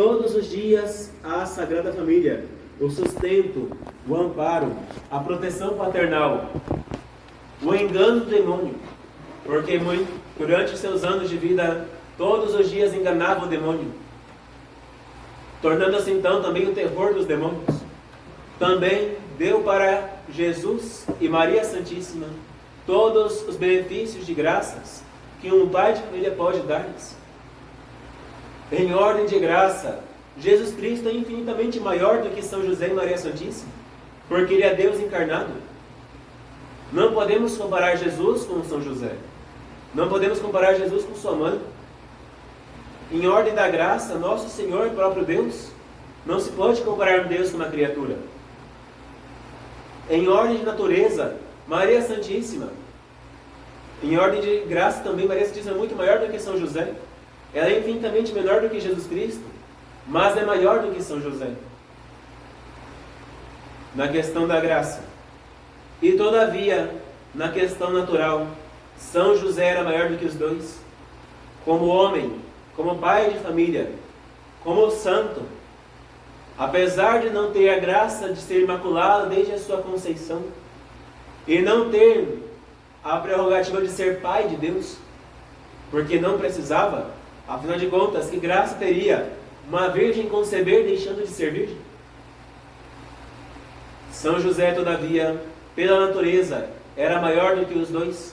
todos os dias à Sagrada Família o sustento, o amparo, a proteção paternal, o engano do demônio, porque durante seus anos de vida, todos os dias enganava o demônio, tornando-se então também o terror dos demônios. Também deu para Jesus e Maria Santíssima todos os benefícios de graças que um pai de família pode dar-lhes. Em ordem de graça, Jesus Cristo é infinitamente maior do que São José e Maria Santíssima, porque Ele é Deus encarnado. Não podemos comparar Jesus com São José. Não podemos comparar Jesus com sua mãe. Em ordem da graça, nosso Senhor, próprio Deus, não se pode comparar Deus com uma criatura. Em ordem de natureza, Maria Santíssima. Em ordem de graça também, Maria Santíssima é muito maior do que São José. Ela é infinitamente menor do que Jesus Cristo, mas é maior do que São José na questão da graça. E todavia, na questão natural, São José era maior do que os dois, como homem, como pai de família, como santo. Apesar de não ter a graça de ser imaculado desde a sua conceição, e não ter a prerrogativa de ser pai de Deus, porque não precisava, afinal de contas, que graça teria uma virgem conceber deixando de ser virgem? São José, todavia, pela natureza, era maior do que os dois.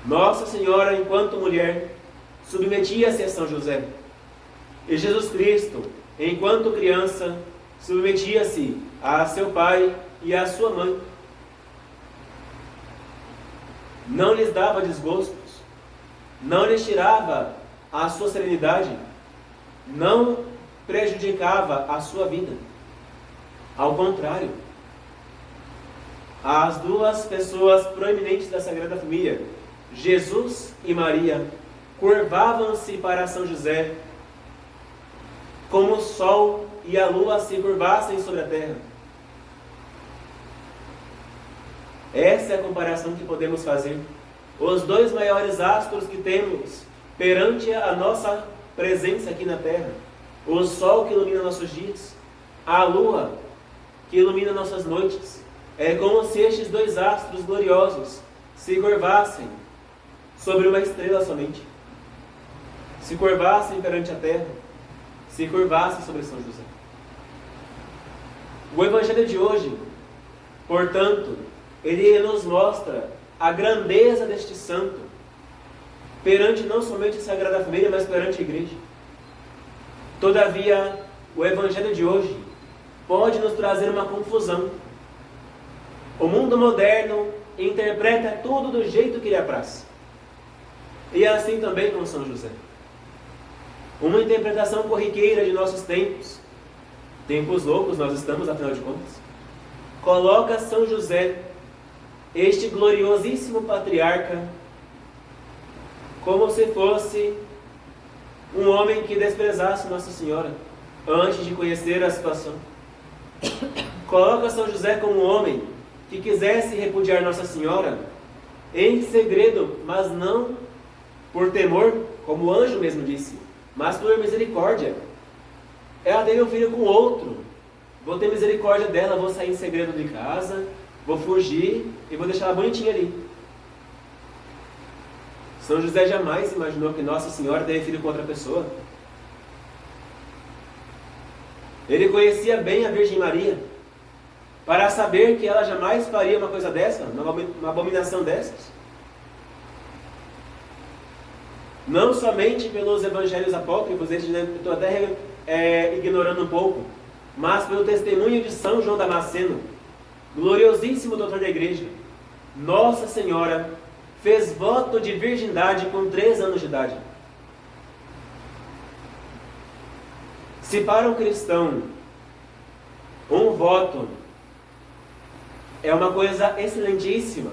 Nossa Senhora, enquanto mulher, submetia-se a São José. E Jesus Cristo, enquanto criança, submetia-se a seu pai e a sua mãe. Não lhes dava desgostos, não lhes tirava a sua serenidade, não prejudicava a sua vida. Ao contrário, as duas pessoas proeminentes da Sagrada Família, Jesus e Maria, curvavam-se para São José, como o sol e a lua se curvassem sobre a terra. Essa é a comparação que podemos fazer. Os dois maiores astros que temos perante a nossa presença aqui na terra: o sol que ilumina nossos dias, a lua que ilumina nossas noites. É como se estes dois astros gloriosos se curvassem sobre uma estrela somente, se curvassem perante a terra, se curvassem sobre São José. O Evangelho de hoje, portanto, ele nos mostra a grandeza deste santo perante não somente a Sagrada Família, mas perante a Igreja. Todavia, o Evangelho de hoje pode nos trazer uma confusão. O mundo moderno interpreta tudo do jeito que lhe apraz. E é assim também com São José. Uma interpretação corriqueira de nossos tempos, tempos loucos nós estamos, afinal de contas, coloca São José, este gloriosíssimo patriarca, como se fosse um homem que desprezasse Nossa Senhora antes de conhecer a situação. Coloca São José como um homem que quisesse repudiar Nossa Senhora em segredo, mas não por temor, como o anjo mesmo disse, mas por misericórdia. Ela teve um filho com outro, vou ter misericórdia dela, vou sair em segredo de casa, vou fugir e vou deixar ela bonitinha ali. São José jamais imaginou que Nossa Senhora teve filho com outra pessoa. Ele conhecia bem a Virgem Maria, para saber que ela jamais faria uma coisa dessa, uma abominação dessas. Não somente pelos evangelhos apócrifos, estou até ignorando um pouco, mas pelo testemunho de São João Damasceno, gloriosíssimo doutor da Igreja. Nossa Senhora fez voto de virgindade com 3 anos de idade. Se para um cristão um voto é uma coisa excelentíssima,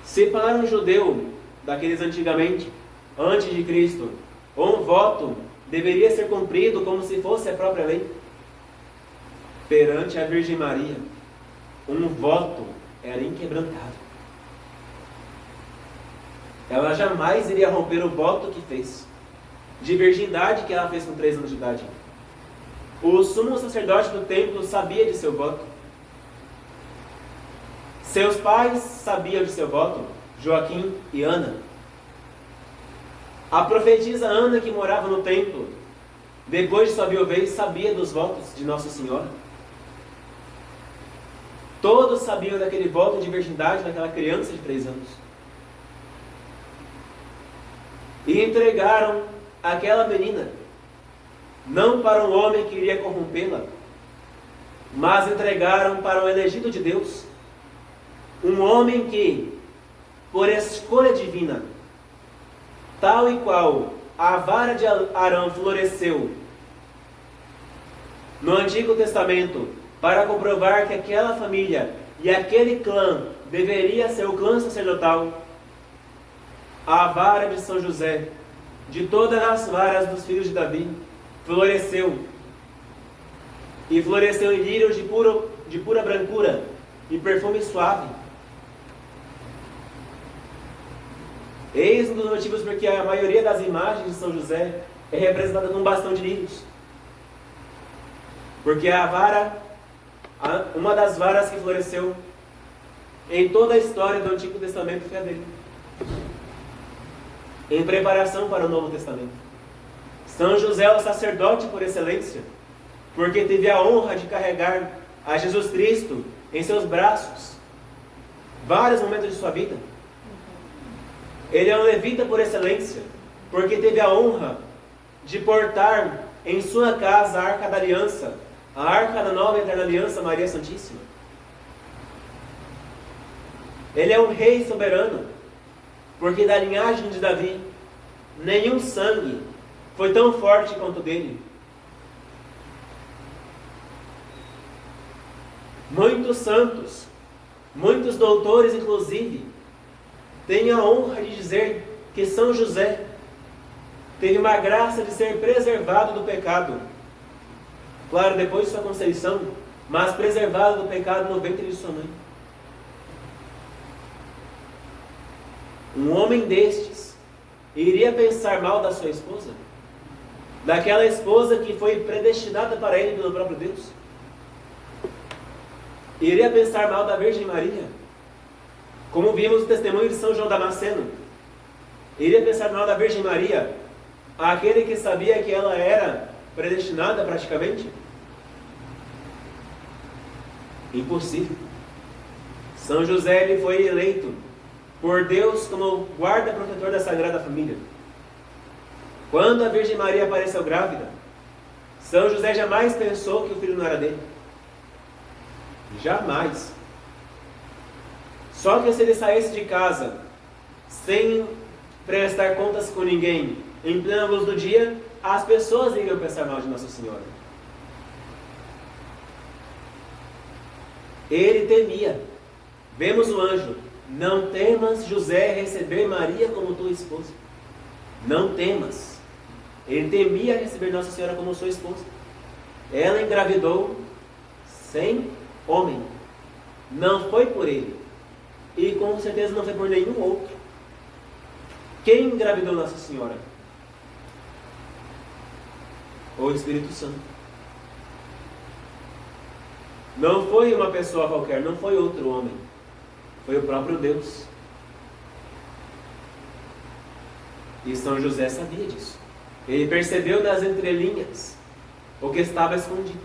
se para um judeu daqueles antigamente, antes de Cristo, um voto deveria ser cumprido como se fosse a própria lei, perante a Virgem Maria, um voto era inquebrantável. Ela jamais iria romper o voto que fez. de virgindade que ela fez com 3 anos de idade. O sumo sacerdote do templo sabia de seu voto. Seus pais sabiam de seu voto, Joaquim e Ana. A profetisa Ana, que morava no templo, depois de sua viuvez, sabia dos votos de Nossa Senhora. Todos sabiam daquele voto de virgindade daquela criança de 3 anos. E entregaram aquela menina, não para um homem que iria corrompê-la, mas entregaram para o elegido de Deus, um homem que, por escolha divina, tal e qual a vara de Arão floresceu no Antigo Testamento para comprovar que aquela família e aquele clã deveria ser o clã sacerdotal, a vara de São José, de todas as varas dos filhos de Davi, floresceu. E floresceu em lírios de pura brancura e perfume suave. Eis um dos motivos porque a maioria das imagens de São José é representada num bastão de lírios. Porque a vara, uma das varas que floresceu em toda a história do Antigo Testamento foi a dele, em preparação para o Novo Testamento. São José é o sacerdote por excelência, porque teve a honra de carregar a Jesus Cristo em seus braços vários momentos de sua vida. Ele é um levita por excelência, porque teve a honra de portar em sua casa a Arca da Aliança, a Arca da Nova e Eterna Aliança, Maria Santíssima. Ele é um rei soberano, porque da linhagem de Davi, nenhum sangue foi tão forte quanto o dele. Muitos santos, muitos doutores inclusive, têm a honra de dizer que São José teve uma graça de ser preservado do pecado. Claro, depois de sua conceição, mas preservado do pecado no ventre de sua mãe. Um homem destes iria pensar mal da sua esposa? Daquela esposa que foi predestinada para ele pelo próprio Deus? Iria pensar mal da Virgem Maria? Como vimos o testemunho de São João Damasceno. Iria pensar mal da Virgem Maria, aquele que sabia que ela era predestinada praticamente? Impossível. São José ele foi eleito por Deus como guarda protetor da Sagrada Família. Quando a Virgem Maria apareceu grávida, São José jamais pensou que o filho não era dele. Jamais. Só que se ele saísse de casa sem prestar contas com ninguém, em plena luz do dia, as pessoas iriam pensar mal de Nossa Senhora. Ele temia. Vemos o anjo: não temas, José, receber Maria como tua esposa. Não temas. Ele temia receber Nossa Senhora como sua esposa. Ela engravidou sem homem. Não foi por ele. E com certeza não foi por nenhum outro. Quem engravidou Nossa Senhora? O Espírito Santo. Não foi uma pessoa qualquer, não foi outro homem. Foi o próprio Deus. E São José sabia disso. Ele percebeu das entrelinhas o que estava escondido.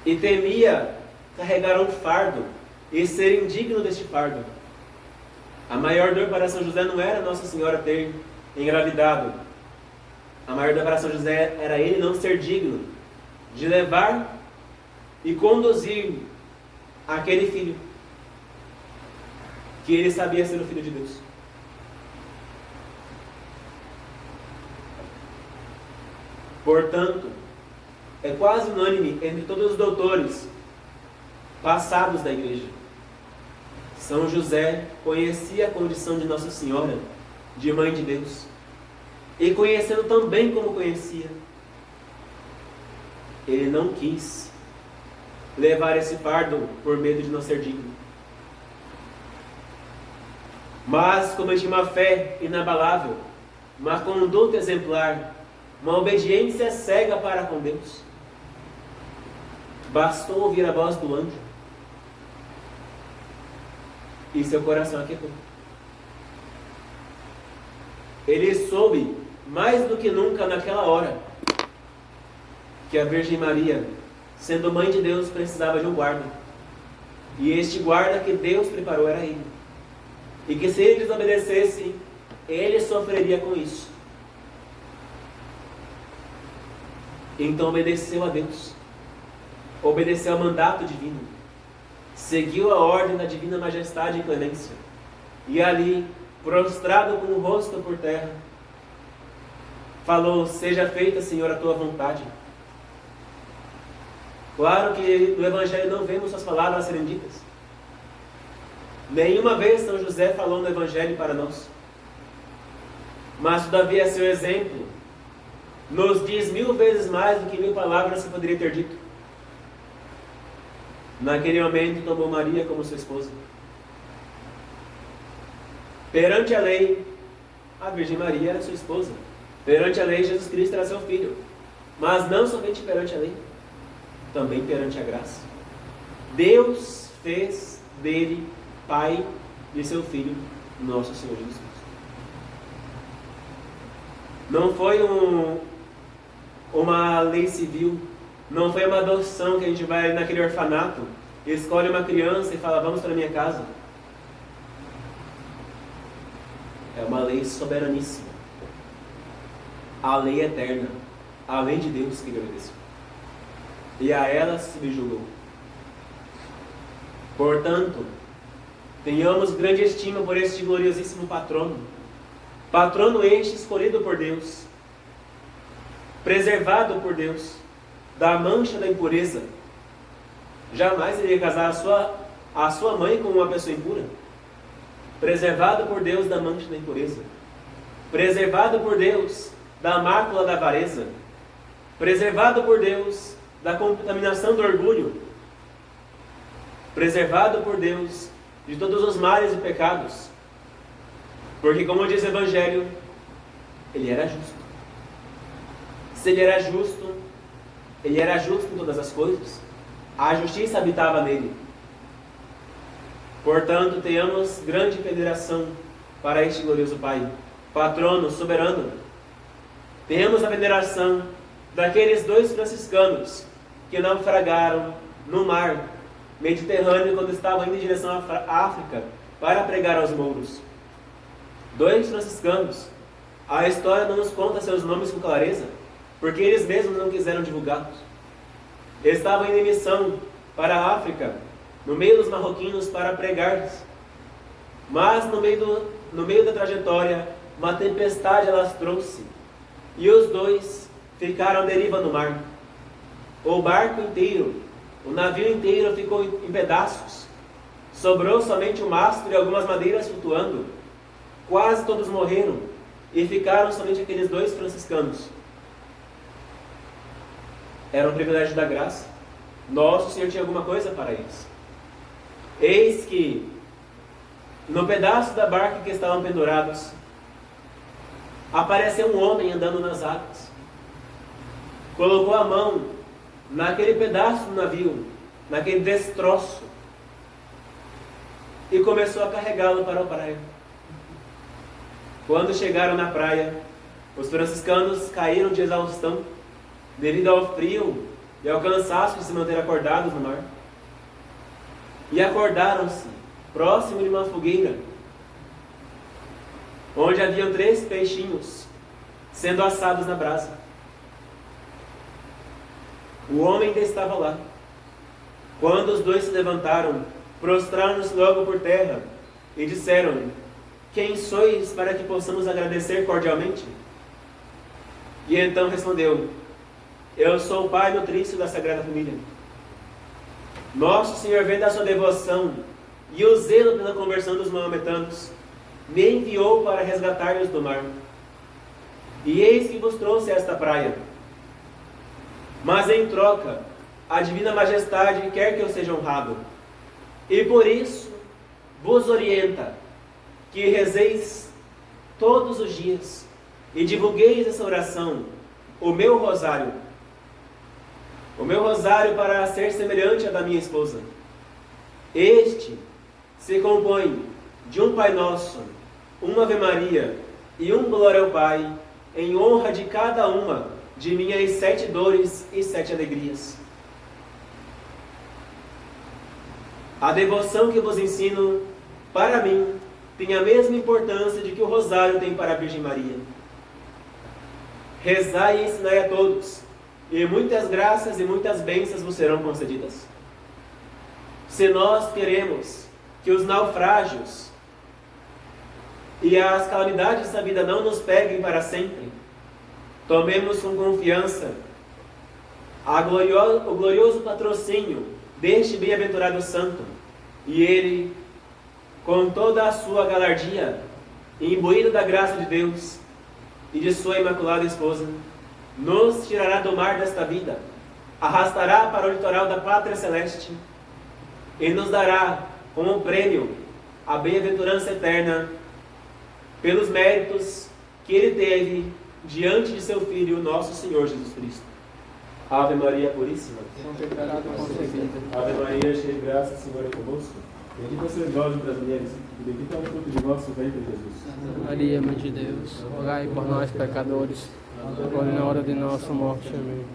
E temia carregar um fardo e ser indigno deste fardo. A maior dor para São José não era Nossa Senhora ter engravidado. A maior dor para São José era ele não ser digno de levar e conduzir aquele filho, que ele sabia ser o Filho de Deus. Portanto, é quase unânime entre todos os doutores passados da igreja. São José conhecia a condição de Nossa Senhora, de Mãe de Deus. E conhecendo tão bem como conhecia, ele não quis levar esse fardo por medo de não ser digno. Mas, como ele tinha uma fé inabalável, uma conduta exemplar, uma obediência cega para com Deus. Bastou ouvir a voz do anjo e seu coração aquietou. Ele soube, mais do que nunca naquela hora, que a Virgem Maria, sendo mãe de Deus, precisava de um guarda. E este guarda que Deus preparou era ele. E que se ele desobedecesse, ele sofreria com isso. Então obedeceu a Deus. Obedeceu ao mandato divino. Seguiu a ordem da divina majestade e clemência. E ali, prostrado com o rosto por terra, falou: seja feita, Senhor, a tua vontade. Claro que no Evangelho não vemos suas palavras serem ditas. Nenhuma vez São José falou no Evangelho para nós. Mas todavia seu exemplo nos diz 1000 vezes mais do que 1000 palavras se poderia ter dito. Naquele momento tomou Maria como sua esposa. Perante a lei, a Virgem Maria era sua esposa. Perante a lei, Jesus Cristo era seu filho. Mas não somente perante a lei, também perante a graça. Deus fez dele pai de seu Filho, nosso Senhor Jesus Cristo. Não foi uma lei civil, não foi uma adoção que a gente vai naquele orfanato, escolhe uma criança e fala: vamos para a minha casa. É uma lei soberaníssima. A lei eterna, a lei de Deus que ele obedeceu. E a ela se subjugou. Portanto, tenhamos grande estima por este gloriosíssimo patrono. Patrono este escolhido por Deus, preservado por Deus da mancha da impureza. Jamais iria casar a sua mãe com uma pessoa impura. Preservado por Deus da mancha da impureza. Preservado por Deus da mácula da avareza. Preservado por Deus da contaminação do orgulho. Preservado por Deus de todos os males e pecados. Porque, como diz o Evangelho, ele era justo. Se ele era justo, ele era justo em todas as coisas. A justiça habitava nele. Portanto, tenhamos grande veneração para este glorioso Pai, patrono, soberano. Tenhamos a veneração daqueles 2 franciscanos que naufragaram no mar Mediterrâneo quando estavam indo em direção à África para pregar aos mouros. 2 franciscanos. A história não nos conta seus nomes com clareza, porque eles mesmos não quiseram divulgá-los. Estavam em missão para a África, no meio dos marroquinos, para pregar-lhes. Mas no meio da trajetória, uma tempestade alastrou-se, e os 2 ficaram à deriva no mar. O barco inteiro, o navio inteiro ficou em pedaços. Sobrou somente o mastro e algumas madeiras flutuando. Quase todos morreram, e ficaram somente aqueles 2 franciscanos. Era um privilégio da graça. Nosso Senhor tinha alguma coisa para eles. Eis que, no pedaço da barca que estavam pendurados, apareceu um homem andando nas águas. Colocou a mão naquele pedaço do navio, naquele destroço, e começou a carregá-lo para a praia. Quando chegaram na praia, os franciscanos caíram de exaustão, devido ao frio e ao cansaço de se manter acordados no mar. E acordaram-se próximo de uma fogueira, onde haviam 3 peixinhos sendo assados na brasa. O homem ainda estava lá. Quando os 2 se levantaram, prostraram-se logo por terra e disseram: quem sois para que possamos agradecer cordialmente? E então respondeu: eu sou o pai nutrício da Sagrada Família. Nosso Senhor, vendo a sua devoção e o zelo pela conversão dos maometanos, me enviou para resgatar-os do mar. E eis que vos trouxe a esta praia. Mas em troca, a divina majestade quer que eu seja honrado. E por isso vos orienta que rezeis todos os dias e divulgueis essa oração, o meu rosário para ser semelhante ao da minha esposa. Este se compõe de um Pai Nosso, uma Ave Maria e um Glória ao Pai, em honra de cada uma de minhas 7 dores e 7 alegrias. A devoção que vos ensino, para mim, tem a mesma importância de que o rosário tem para a Virgem Maria. Rezai e ensinai a todos, e muitas graças e muitas bênçãos vos serão concedidas. Se nós queremos que os naufrágios e as calamidades da vida não nos peguem para sempre, tomemos com confiança o glorioso patrocínio deste bem-aventurado santo, e ele, com toda a sua galardia, imbuído da graça de Deus e de sua imaculada esposa, nos tirará do mar desta vida, arrastará para o litoral da pátria celeste e nos dará como prêmio a bem-aventurança eterna pelos méritos que ele teve diante de seu Filho, nosso Senhor Jesus Cristo. Ave Maria Puríssima, Ave Maria, cheia de graça, o Senhor é convosco. Bendita sois vós entre as mulheres, e bendito é o fruto de vosso ventre, Jesus. Maria, Mãe de Deus, rogai por nós, pecadores, agora e na hora de nossa morte. Amém.